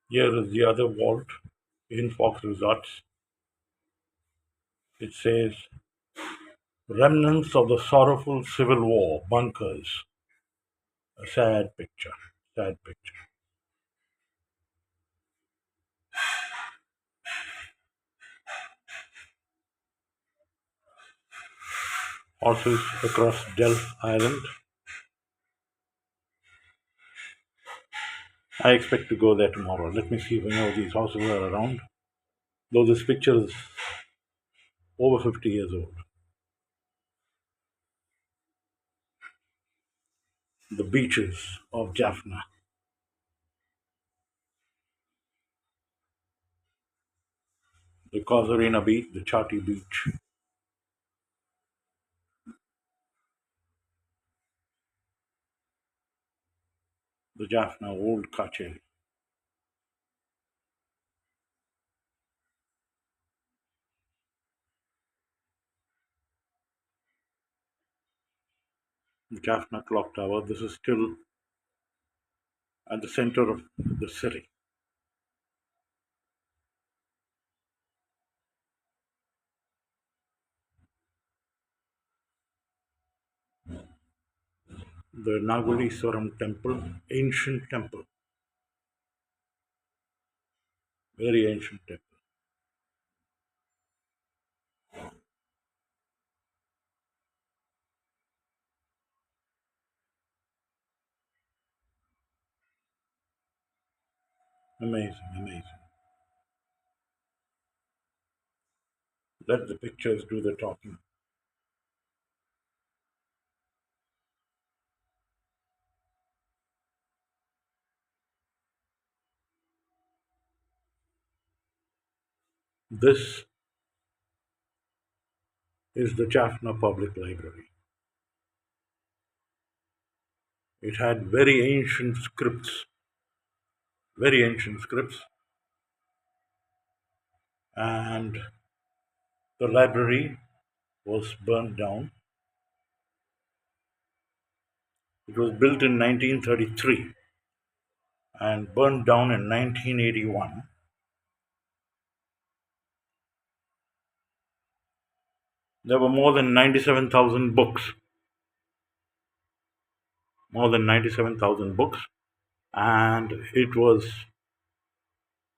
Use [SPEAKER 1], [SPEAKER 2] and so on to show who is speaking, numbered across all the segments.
[SPEAKER 1] Here is the other vault in Fox Resorts. It says remnants of the sorrowful civil war bunkers. A sad picture. Sad picture. Horses across Delph Island. I expect to go there tomorrow. Let me see if any of these horses are around. Though this picture is over 50 years old. The beaches of Jaffna. The Casuarina Beach, the Chati Beach. The Jaffna Old Kachel. The Jaffna Clock Tower. This is still at the center of the city. The Naguliswaram Temple, ancient temple, very ancient temple. Amazing, amazing. Let the pictures do the talking. This is the Jaffna Public Library. It had very ancient scripts, and the library was burned down. It was built in 1933 and burned down in 1981. There were more than 97,000 books, and it was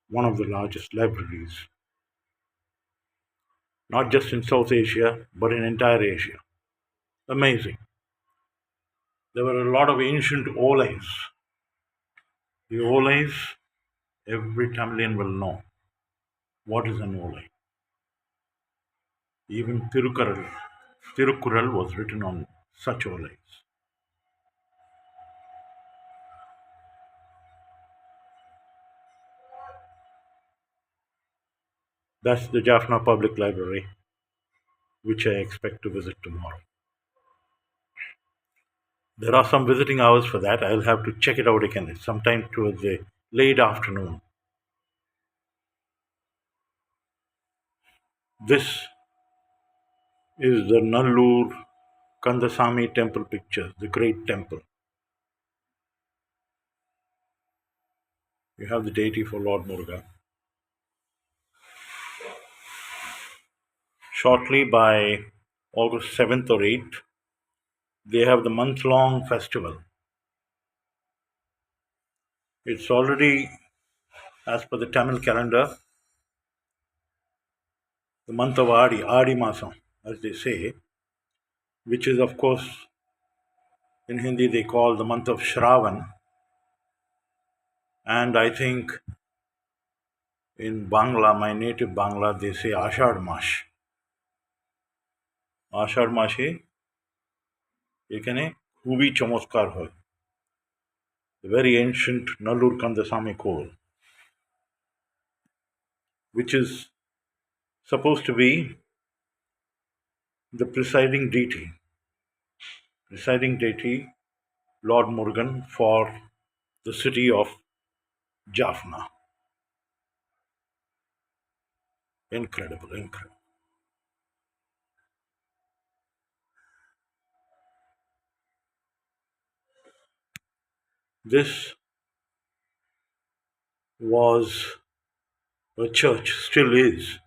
[SPEAKER 1] one of the largest libraries, not just in South Asia, but in entire Asia. Amazing. There were a lot of ancient oles. The oles, every Tamilian will know what is an ole. Even Tirukural was written on such oles. That's the Jaffna Public Library, which I expect to visit tomorrow. There are some visiting hours for that. I'll have to check it out again. It's sometime towards the late afternoon. This is the Nallur Kandasamy temple picture, the great temple. You have the deity for Lord Muruga. Shortly by August 7th or 8th, they have the month long festival. It's already, as per the Tamil calendar, the month of Adi Masam, as they say, which is, of course, in Hindi they call the month of Shravan. And I think in Bangla, my native Bangla, they say Ashad Mash. আষাঢ় মাসে এখানে খুবই চমৎকার হয়, the very ancient Nallur Kandasamy Koil, which is supposed to be the presiding deity, Lord Murugan, for the city of Jaffna. Incredible, incredible. This was a church, still is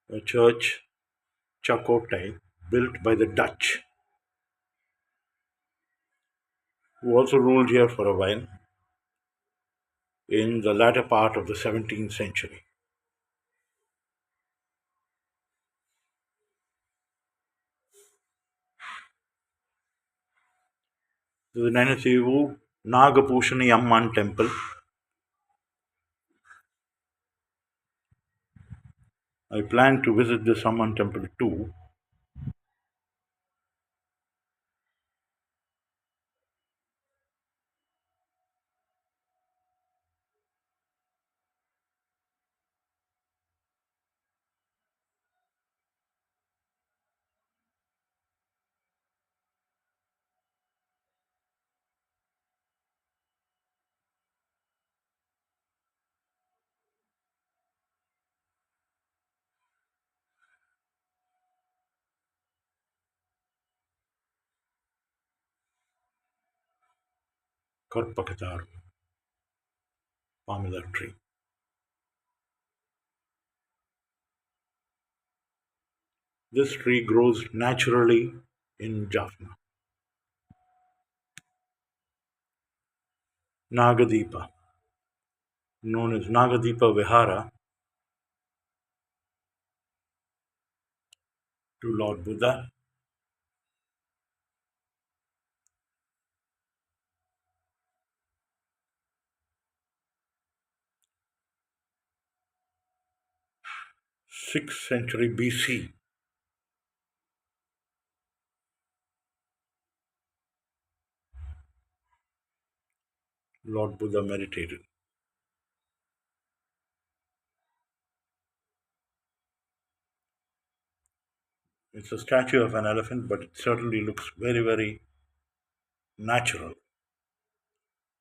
[SPEAKER 1] a church, Chakotay, built by the Dutch, who also ruled here for a while in the latter part of the 17th century. The Nanasivu Nagapushani Amman temple. I plan to visit this Amman temple too. Karpakatar, Pamela tree. This tree grows naturally in Jaffna. Nagadeepa, known as Nagadeepa Vihara to Lord Buddha, 6th century BC, Lord Buddha meditated. It's a statue of an elephant, but it certainly looks very, very natural.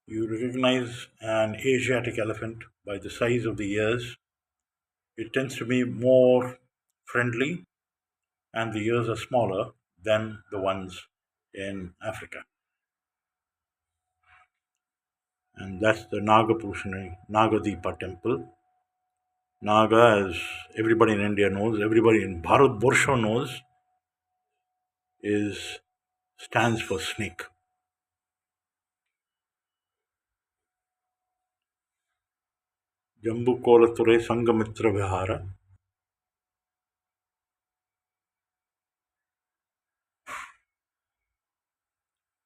[SPEAKER 1] You recognize an Asiatic elephant by the size of the ears. It tends to be more friendly, and the ears are smaller than the ones in Africa. And that's the Nagapushani Nagadeepa temple. Naga, as everybody in India knows, everybody in Bharat Borsha knows, is stands for snake. Jambu Kolature Sangamitra Vihara,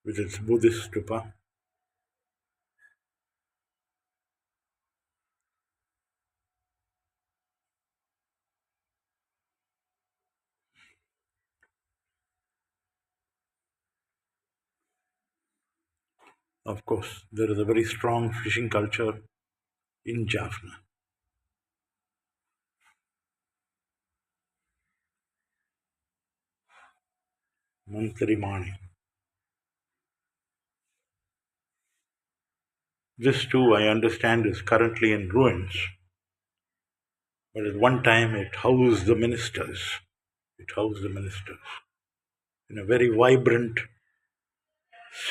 [SPEAKER 1] with its Buddhist stupa. Of course, there is a very strong fishing culture in Jaffna. Mantarimani. This too, I understand, is currently in ruins, but at one time it housed the ministers. It housed the ministers in a very vibrant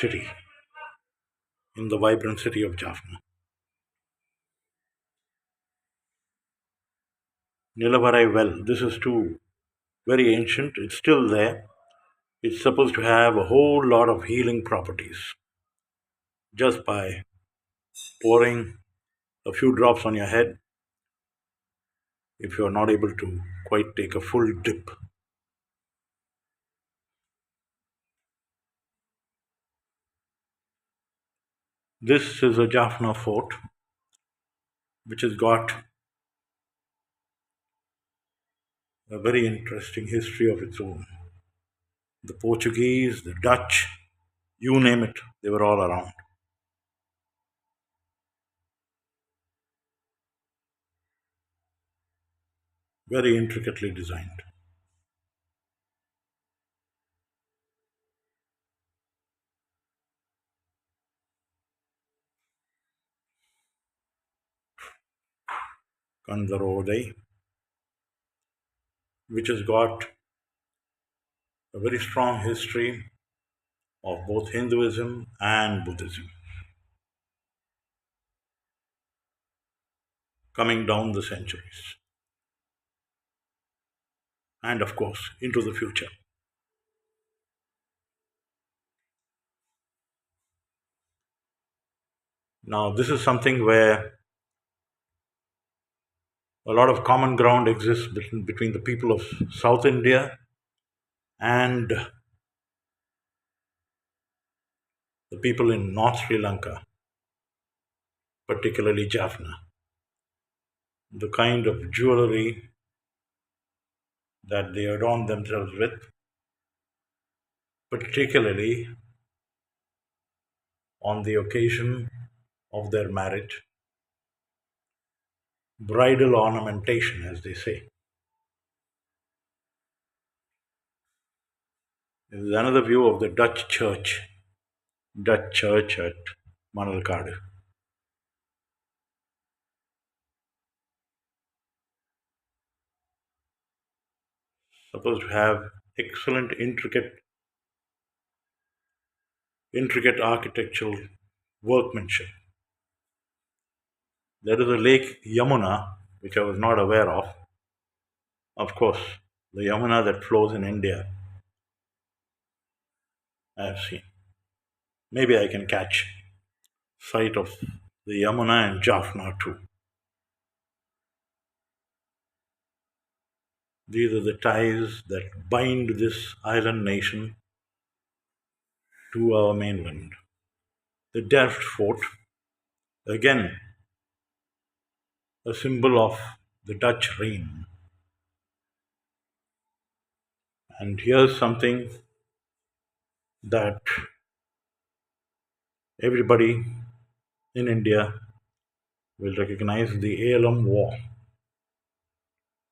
[SPEAKER 1] city, in the vibrant city of Jaffna. Nilavarai well, this is too very ancient. It's still there. It's supposed to have a whole lot of healing properties just by pouring a few drops on your head if you are not able to quite take a full dip. This is a Jaffna fort which has got a very interesting history of its own. The Portuguese, the Dutch, you name it, they were all around. Very intricately designed. Kandarodai, which has got a very strong history of both Hinduism and Buddhism. coming down the centuries, and of course, into the future. Now, this is something where a lot of common ground exists between the people of South India and the people in North Sri Lanka, particularly Jaffna. The kind of jewelry that they adorn themselves with, particularly on the occasion of their marriage, bridal ornamentation, as they say. This is another view of the Dutch church at Manalkadu. Supposed to have excellent, intricate architectural workmanship. There is a lake Yamuna, which I was not aware of. Of course, the Yamuna that flows in India, I have seen. Maybe I can catch sight of the Yamuna and Jaffna too. These are the ties that bind this island nation to our mainland. The Delft fort, again a symbol of the Dutch reign. And here's something that everybody in India will recognize: the ALM war.